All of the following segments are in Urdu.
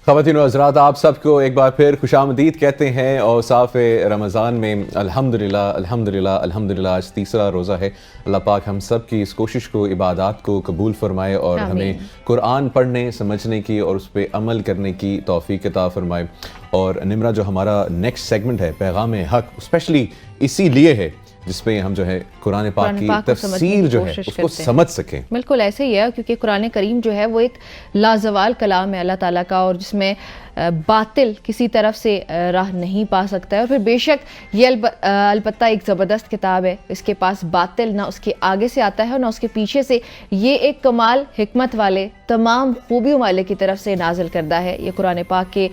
خواتین و حضرات، آپ سب کو ایک بار پھر خوش آمدید کہتے ہیں اور صاف رمضان میں الحمدللہ آج تیسرا روزہ ہے۔ اللہ پاک ہم سب کی اس کوشش کو، عبادات کو قبول فرمائے اور ہمیں قرآن پڑھنے، سمجھنے کی اور اس پہ عمل کرنے کی توفیق عطا فرمائے۔ اور نمرہ جو ہمارا نیکسٹ سیگمنٹ ہے پیغام حق، اسپیشلی اسی لیے ہے جس پہ ہم جو ہے قرآن پاک کی تفسیر جو ہے اس کو سمجھ سکیں۔ بالکل ایسے ہی ہے، کیونکہ قرآن کریم جو ہے وہ ایک لازوال کلام ہے اللہ تعالیٰ کا، اور جس میں باطل کسی طرف سے راہ نہیں پا سکتا ہے۔ اور پھر بے شک یہ البتہ ایک زبردست کتاب ہے، اس کے پاس باطل نہ اس کے آگے سے آتا ہے اور نہ اس کے پیچھے سے۔ یہ ایک کمال حکمت والے، تمام خوبیوں والے کی طرف سے نازل کردہ ہے۔ یہ قرآن پاک کے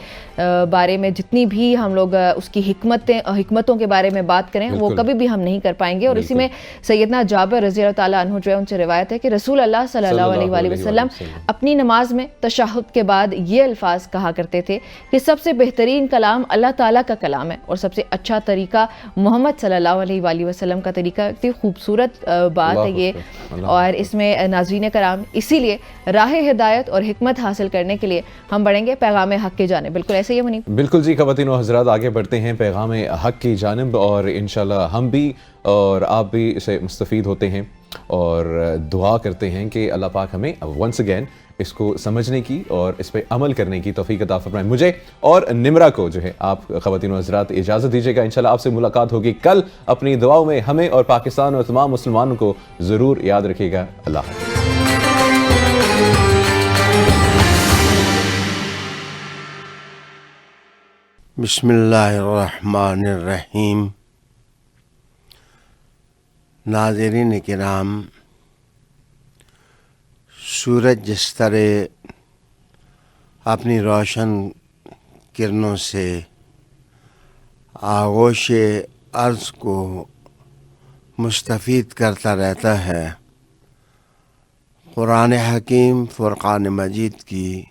بارے میں جتنی بھی ہم لوگ اس کی حکمتوں کے بارے میں بات کریں وہ کبھی بھی ہم نہیں کر پائیں گے۔ اور اسی میں سیدنا جابر رضی اللہ تعالیٰ عنہ جو ہے ان سے روایت ہے کہ رسول اللہ صلی اللہ علیہ وآلہ وسلم اپنی نماز میں تشہد کے بعد یہ الفاظ کہا کرتے تھے کہ سب سے بہترین کلام اللہ تعالیٰ کا کلام ہے اور سب سے اچھا طریقہ محمد صلی اللہ علیہ وآلہ وسلم کا طریقہ۔ اتنی خوبصورت بات ہے یہ، اور اس میں ناظرین کرام اسی لیے راہ ہدایت اور حکمت حاصل کرنے کے لیے ہم بڑھیں گے پیغام حق کی جانب۔ بالکل ایسے ہی منیب؟ بالکل جی، خواتین و حضرات آگے بڑھتے ہیں پیغام حق کی جانب، اور انشاءاللہ ہم بھی اور آپ بھی اسے مستفید ہوتے ہیں اور دعا کرتے ہیں کہ اللہ پاک ہمیں ونس اگین اس کو سمجھنے کی اور اس پہ عمل کرنے کی توفیق عطا فرمائے۔ مجھے اور نمرہ کو جو ہے آپ خواتین و حضرات اجازت دیجیے گا، انشاءاللہ آپ سے ملاقات ہوگی کل۔ اپنی دعاؤں میں ہمیں اور پاکستان اور تمام مسلمانوں کو ضرور یاد رکھیے گا۔ اللہ حافظ۔ بسم اللہ الرحمن الرحیم۔ ناظرین کرام، سورج جس طرح اپنی روشن کرنوں سے آغوش ارض کو مستفید کرتا رہتا ہے، قرآن حکیم فرقان مجید کی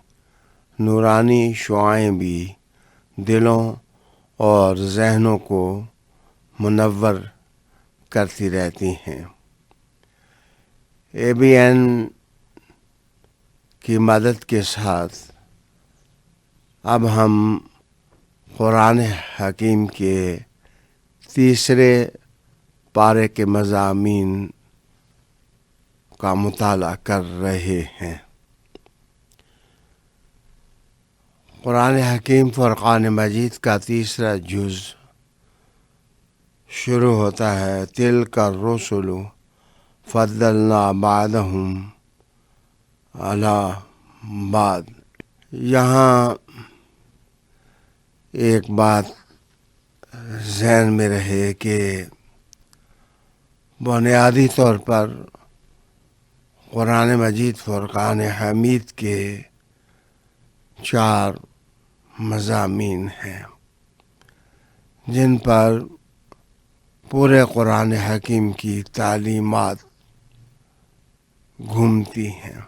نورانی شعائیں بھی دلوں اور ذہنوں کو منور کرتی رہتی ہیں۔ ABN کی مدد کے ساتھ اب ہم قرآن حکیم کے تیسرے پارے کے مضامین کا مطالعہ کر رہے ہیں۔ قرآن حکیم فرقان مجید کا تیسرا جز شروع ہوتا ہے تِلْکَ الرُّسُلُ فَضَّلْنَا بَعْضَهُمْ عَلَىٰ بَعْضٍ۔ یہاں ایک بات ذہن میں رہے کہ بنیادی طور پر قرآن مجید فرقان حمید کے 4 مضامین ہیں جن پر پورے قرآن حکیم کی تعلیمات گھومتی ہیں۔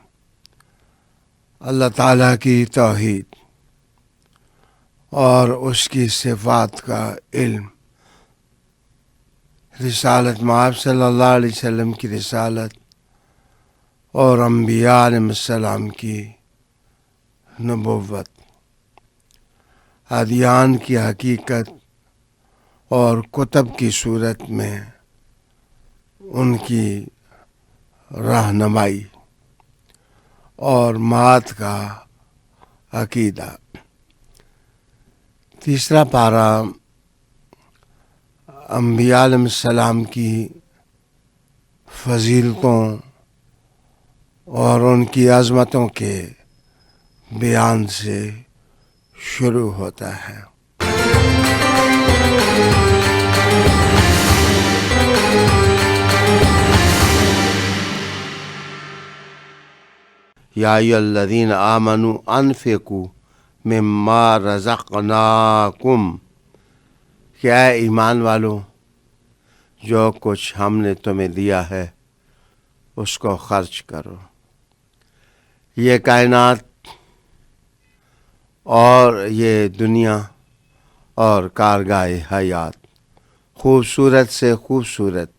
اللہ تعالیٰ کی توحید اور اس کی صفات کا علم، رسالت محمد صلی اللہ علیہ وسلم کی رسالت اور انبیاء علیہ السلام کی نبوت، ادیان کی حقیقت اور کتب کی صورت میں ان کی رہنمائی اور معاد کا عقیدہ۔ تیسرا پارہ انبیاء علیہ السلام کی فضیلتوں اور ان کی عظمتوں کے بیان سے شروع ہوتا ہے۔ یا ایھا الذین آمنوا انفقوا مما رزقناکم، کہ اے ایمان والو جو کچھ ہم نے تمہیں دیا ہے اس کو خرچ کرو۔ یہ کائنات اور یہ دنیا اور کارگاہ حیات خوبصورت سے خوبصورت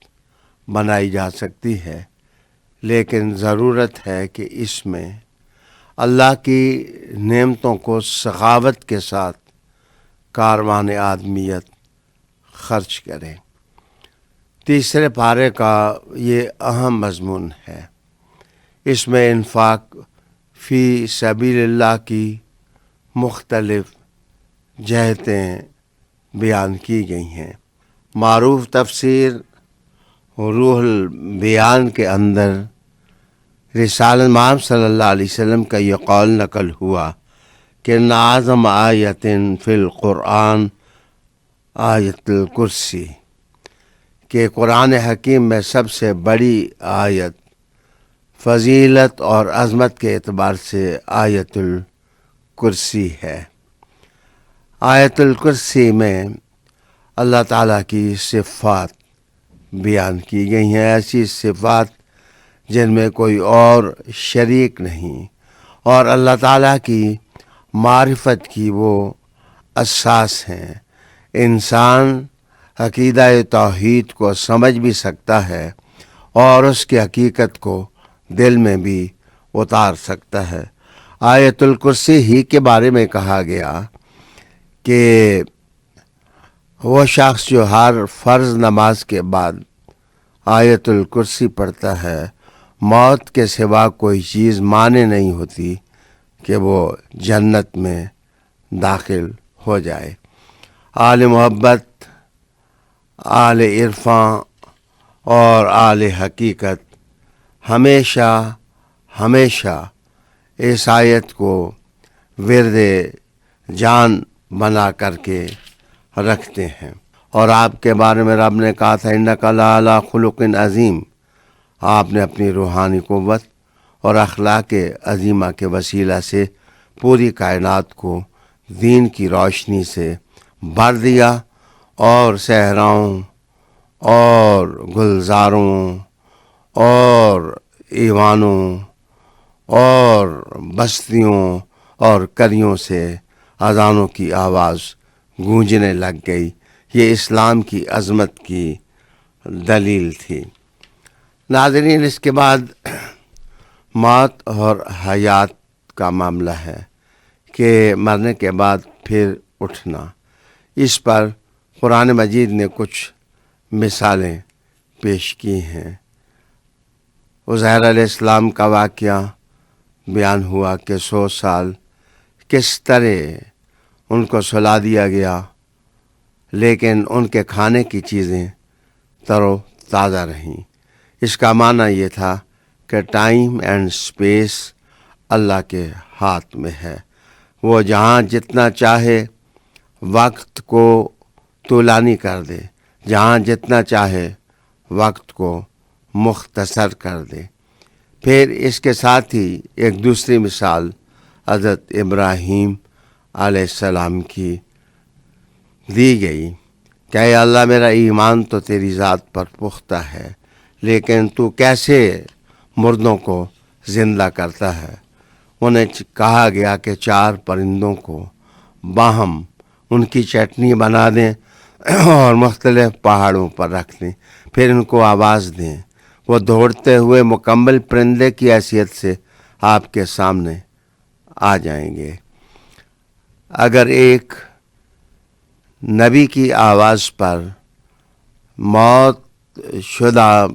بنائی جا سکتی ہے، لیکن ضرورت ہے کہ اس میں اللہ کی نعمتوں کو سخاوت کے ساتھ کاروان آدمیت خرچ کریں۔ تیسرے پارے کا یہ اہم مضمون ہے۔ اس میں انفاق فی سبیل اللہ کی مختلف جہتیں بیان کی گئی ہیں۔ معروف تفسیر روح البیان کے اندر رسالت محمد صلی اللہ علیہ وسلم کا یہ قول نقل ہوا کہ اعظم آیت فی القرآن آیت الکرسی، کہ قرآن حکیم میں سب سے بڑی آیت فضیلت اور عظمت کے اعتبار سے آیت الکرسی ہے۔ آیت الکرسی میں اللہ تعالیٰ کی صفات بیان کی گئی ہیں، ایسی صفات جن میں کوئی اور شریک نہیں، اور اللہ تعالیٰ کی معرفت کی وہ اساس ہیں۔ انسان عقیدہ توحید کو سمجھ بھی سکتا ہے اور اس کی حقیقت کو دل میں بھی اتار سکتا ہے۔ آیت الکرسی ہی کے بارے میں کہا گیا کہ وہ شخص جو ہر فرض نماز کے بعد آیت الکرسی پڑھتا ہے، موت کے سوا کوئی چیز مانے نہیں ہوتی کہ وہ جنت میں داخل ہو جائے۔ آل محبت، آل عرفاں اور آل حقیقت ہمیشہ اس آیت کو ورد جان بنا کر کے رکھتے ہیں۔ اور آپ کے بارے میں رب نے کہا تھا انک لعلی خلق عظیم، آپ نے اپنی روحانی قوت اور اخلاق عظیمہ کے وسیلہ سے پوری کائنات کو دین کی روشنی سے بھر دیا، اور صحراؤں اور گلزاروں اور ایوانوں اور بستیوں اور کریوں سے اذانوں کی آواز گونجنے لگ گئی۔ یہ اسلام کی عظمت کی دلیل تھی۔ ناظرین، اس کے بعد موت اور حیات کا معاملہ ہے کہ مرنے کے بعد پھر اٹھنا۔ اس پر قرآن مجید نے کچھ مثالیں پیش کی ہیں۔ عزیر علیہ السلام کا واقعہ بیان ہوا کہ 100 سال کس طرح ان کو سلا دیا گیا، لیکن ان کے کھانے کی چیزیں تر و تازہ رہیں۔ اس کا معنی یہ تھا کہ ٹائم اینڈ سپیس اللہ کے ہاتھ میں ہے۔ وہ جہاں جتنا چاہے وقت کو طولانی کر دے، جہاں جتنا چاہے وقت کو مختصر کر دے۔ پھر اس کے ساتھ ہی ایک دوسری مثال حضرت ابراہیم علیہ السلام کی دی گئی کہ اے اللہ، میرا ایمان تو تیری ذات پر پختہ ہے، لیکن تو کیسے مردوں کو زندہ کرتا ہے؟ انہیں کہا گیا کہ 4 پرندوں کو باہم ان کی چٹنی بنا دیں اور مختلف پہاڑوں پر رکھ دیں، پھر ان کو آواز دیں، وہ دوڑتے ہوئے مکمل پرندے کی حیثیت سے آپ کے سامنے آ جائیں گے۔ اگر ایک نبی کی آواز پر موت شدہ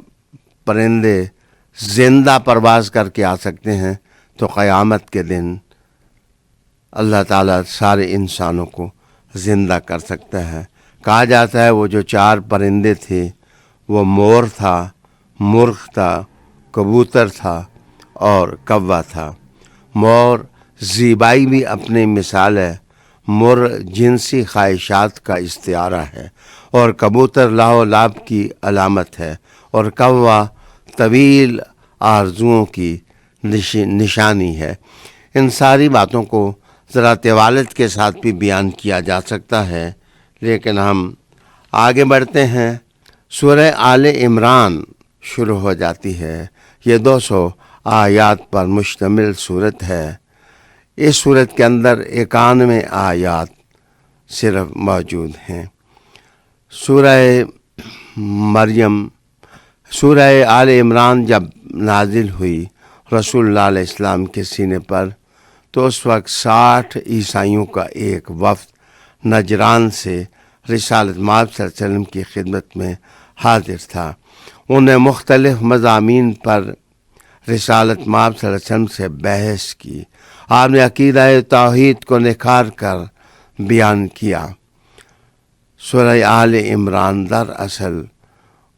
پرندے زندہ پرواز کر کے آ سکتے ہیں، تو قیامت کے دن اللہ تعالیٰ سارے انسانوں کو زندہ کر سکتا ہے۔ کہا جاتا ہے وہ جو 4 پرندے تھے وہ مور تھا، مرغ تھا، کبوتر تھا اور کوا تھا۔ مور زیبائی بھی اپنی مثال ہے، مر جنسی خواہشات کا استعارہ ہے، اور کبوتر لاہ و لعب کی علامت ہے، اور کوا طویل آرزوؤں کی نشانی ہے۔ ان ساری باتوں کو ذرا طوالت کے ساتھ بھی بیان کیا جا سکتا ہے، لیکن ہم آگے بڑھتے ہیں۔ سورہ آل عمران شروع ہو جاتی ہے۔ یہ 200 آیات پر مشتمل صورت ہے۔ اس صورت کے اندر 91 آیات صرف موجود ہیں۔ سورہ مریم، سورہ آل عمران جب نازل ہوئی، رسول اللہ علیہ السلام کے سینے پر تو اس وقت 60 عیسائیوں کا ایک وفد نجران سے رسالت مآب صلی اللہ علیہ وسلم کی خدمت میں حاضر تھا۔ انہیں مختلف مضامین پر رسالت مآب صلی اللہ علیہ وسلم سے بحث کی۔ آپ نے عقیدہ توحید کو نکھار کر بیان کیا۔ سورہ آل عمران دراصل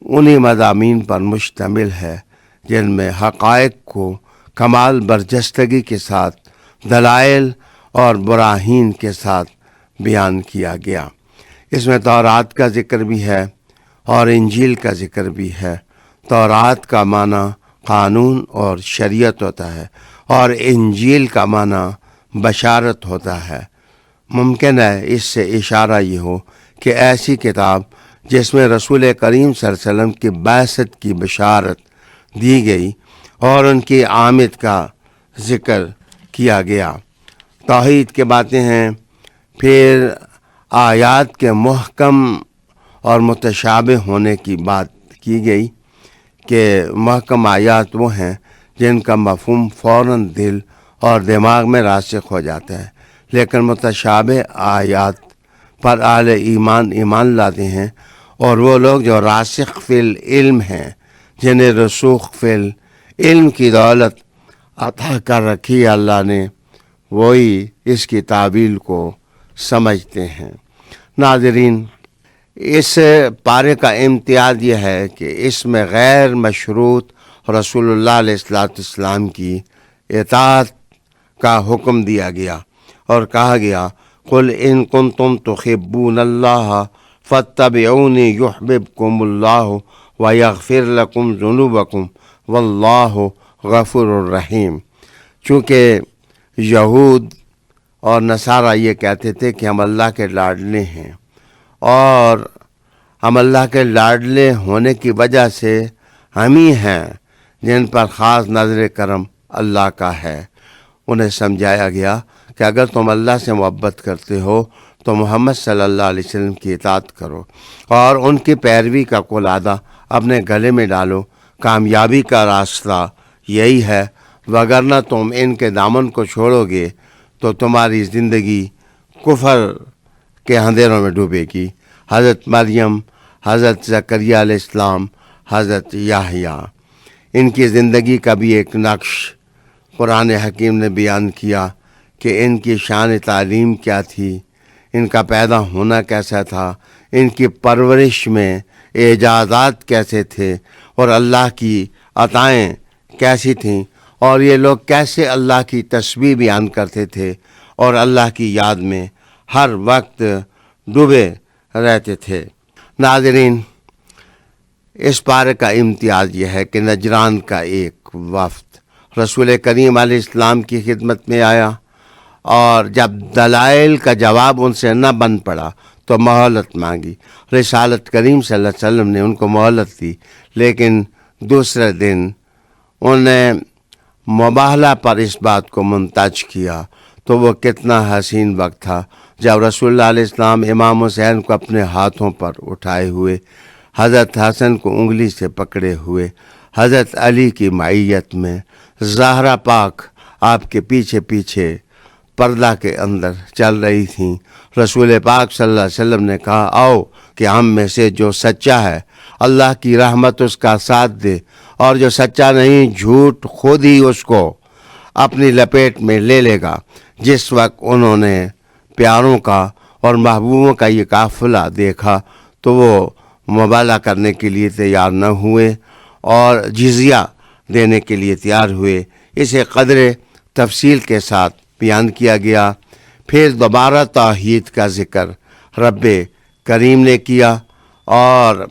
انہی مضامین پر مشتمل ہے جن میں حقائق کو کمال برجستگی کے ساتھ دلائل اور براہین کے ساتھ بیان کیا گیا۔ اس میں تورات کا ذکر بھی ہے اور انجیل کا ذکر بھی ہے۔ تورات کا معنی قانون اور شریعت ہوتا ہے اور انجیل کا معنی بشارت ہوتا ہے۔ ممکن ہے اس سے اشارہ یہ ہو کہ ایسی کتاب جس میں رسول کریم صلی اللہ علیہ وسلم کی بعثت کی بشارت دی گئی اور ان کی آمد کا ذکر کیا گیا۔ توحید کی باتیں ہیں، پھر آیات کے محکم اور متشابہ ہونے کی بات کی گئی کہ محکم آیات وہ ہیں جن کا مفہوم فوراً دل اور دماغ میں راسخ ہو جاتا ہے، لیکن متشابہ آیات پر اہل ایمان لاتے ہیں، اور وہ لوگ جو راسخ فی العلم ہیں، جنہیں رسوخ فی العلم کی دولت عطا کر رکھی اللہ نے، وہی اس کی تعبیل کو سمجھتے ہیں۔ ناظرین، اس پارے کا امتیاز یہ ہے کہ اس میں غیر مشروط رسول اللہ علیہ السلام کی اطاعت کا حکم دیا گیا اور کہا گیا قل ان کنتم تحبون اللہ فاتبعونی یحببکم اللہ ویغفر لکم ذنوبکم واللہ غفور الرحیم۔ چونکہ یہود اور نصارہ یہ کہتے تھے کہ ہم اللہ کے لاڈلے ہیں، اور ہم اللہ کے لاڈلے ہونے کی وجہ سے ہم ہی ہیں جن پر خاص نظر کرم اللہ کا ہے۔ انہیں سمجھایا گیا کہ اگر تم اللہ سے محبت کرتے ہو تو محمد صلی اللہ علیہ وسلم کی اطاعت کرو اور ان کی پیروی کا قلادہ اپنے گلے میں ڈالو۔ کامیابی کا راستہ یہی ہے، وگرنہ تم ان کے دامن کو چھوڑو گے تو تمہاری زندگی کفر کے اندھیروں میں ڈوبے گی۔ حضرت مریم، حضرت زکریہ علیہ السلام، حضرت یحییٰ، ان کی زندگی کا بھی ایک نقش قرآن حکیم نے بیان کیا کہ ان کی شان تعلیم کیا تھی، ان کا پیدا ہونا کیسا تھا، ان کی پرورش میں اعجازات کیسے تھے اور اللہ کی عطائیں کیسی تھیں، اور یہ لوگ کیسے اللہ کی تسبیح بیان کرتے تھے اور اللہ کی یاد میں ہر وقت ڈوبے رہتے تھے۔ ناظرین، اس پارے کا امتیاز یہ ہے کہ نجران کا ایک وفد رسول کریم علیہ السلام کی خدمت میں آیا، اور جب دلائل کا جواب ان سے نہ بن پڑا تو مہلت مانگی۔ رسالت کریم صلی اللہ علیہ وسلم نے ان کو مہلت دی، لیکن دوسرے دن انہیں مباہلہ پر اس بات کو منتج کیا۔ تو وہ کتنا حسین وقت تھا جب رسول اللہ علیہ السلام امام حسین کو اپنے ہاتھوں پر اٹھائے ہوئے، حضرت حسن کو انگلی سے پکڑے ہوئے، حضرت علی کی معیت میں زہرا پاک آپ کے پیچھے پیچھے پردہ کے اندر چل رہی تھیں۔ رسول پاک صلی اللہ علیہ وسلم نے کہا آؤ کہ ہم میں سے جو سچا ہے اللہ کی رحمت اس کا ساتھ دے، اور جو سچا نہیں جھوٹ خود ہی اس کو اپنی لپیٹ میں لے لے گا۔ جس وقت انہوں نے پیاروں کا اور محبوبوں کا یہ قافلہ دیکھا تو وہ مبالغہ کرنے کے لیے تیار نہ ہوئے اور جزیہ دینے کے لیے تیار ہوئے۔ اسے قدر تفصیل کے ساتھ بیان کیا گیا۔ پھر دوبارہ توحید کا ذکر رب کریم نے کیا اور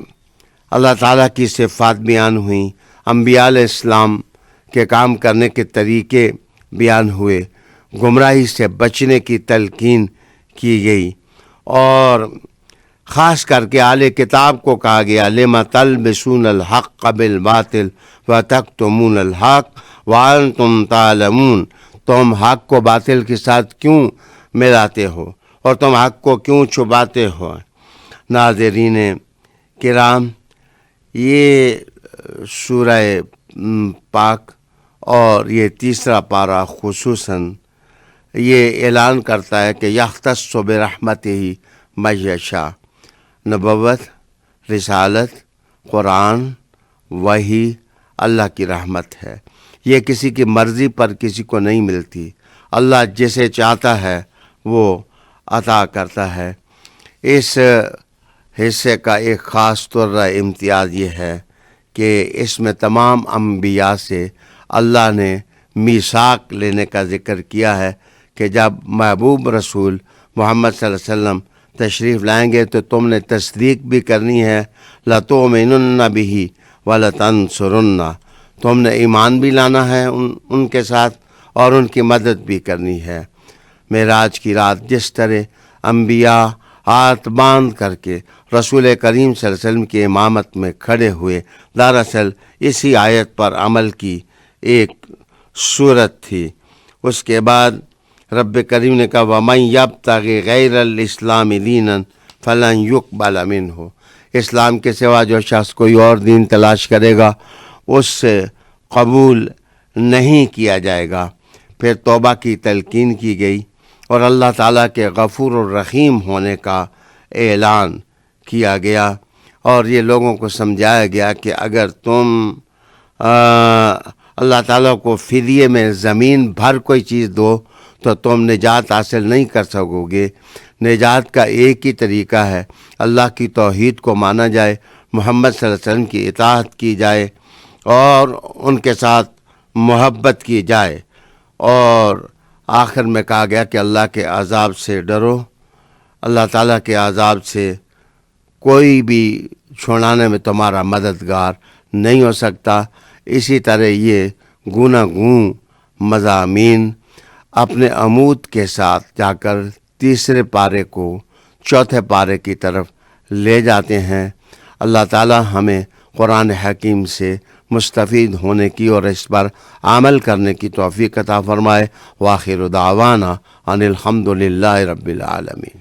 اللہ تعالیٰ کی صفات بیان ہوئیں، انبیاء علیہ السلام کے کام کرنے کے طریقے بیان ہوئے، گمراہی سے بچنے کی تلقین کی گئی، اور خاص کر کے اہل کتاب کو کہا گیا لِمَ تَلْبِسُونَ الْحَقَّ بِالْبَاطِلِ وَتَكْتُمُونَ الْحَقَّ وَأَنْتُمْ تَعْلَمُونَ۔ تم حق کو باطل کے ساتھ کیوں ملاتے ہو اور تم حق کو کیوں چھپاتے ہو؟ ناظرین کرام، یہ سورہ پاک اور یہ تیسرا پارہ خصوصاً یہ اعلان کرتا ہے کہ یختص برحمتہ من یشاء، نبوت، رسالت، قرآن، وحی اللہ کی رحمت ہے، یہ کسی کی مرضی پر کسی کو نہیں ملتی، اللہ جسے چاہتا ہے وہ عطا کرتا ہے۔ اس حصے کا ایک خاص طور امتیاز یہ ہے کہ اس میں تمام انبیاء سے اللہ نے میثاق لینے کا ذکر کیا ہے کہ جب محبوب رسول محمد صلی اللہ علیہ وسلم تشریف لائیں گے تو تم نے تصدیق بھی کرنی ہے، لَتُؤْمِنُنَّ بِهِ وَلَتَنْصُرُنَّ، تم نے ایمان بھی لانا ہے ان کے ساتھ اور ان کی مدد بھی کرنی ہے۔ معراج کی رات جس طرح انبیاء ہاتھ باندھ کر کے رسول کریم صلی اللہ علیہ وسلم کی امامت میں کھڑے ہوئے، دراصل اسی آیت پر عمل کی ایک صورت تھی۔ اس کے بعد رب کریم نے کہا وَمَن يَبْتَغِ غَيْرَ الْإِسْلَامِ دِينًا فَلَن يُقْبَلَ مِنْهُ، اسلام کے سوا جو شخص کوئی اور دین تلاش کرے گا اس سے قبول نہیں کیا جائے گا۔ پھر توبہ کی تلقین کی گئی اور اللہ تعالیٰ کے غفور الرحیم ہونے کا اعلان کیا گیا، اور یہ لوگوں کو سمجھایا گیا کہ اگر تم اللہ تعالیٰ کو فدیے میں زمین بھر کوئی چیز دو تو تم نجات حاصل نہیں کر سکو گے۔ نجات کا ایک ہی طریقہ ہے، اللہ کی توحید کو مانا جائے، محمد صلی اللہ علیہ وسلم کی اطاعت کی جائے اور ان کے ساتھ محبت کی جائے، اور آخر میں کہا گیا کہ اللہ کے عذاب سے ڈرو۔ اللہ تعالیٰ کے عذاب سے کوئی بھی چھڑانے میں تمہارا مددگار نہیں ہو سکتا۔ اسی طرح یہ گوناگون مضامین اپنے عمود کے ساتھ جا کر تیسرے پارے کو چوتھے پارے کی طرف لے جاتے ہیں۔ اللہ تعالیٰ ہمیں قرآن حکیم سے مستفید ہونے کی اور اس پر عمل کرنے کی توفیق عطا فرمائے۔ وآخر دعوانا ان الحمد للہ رب العالمین۔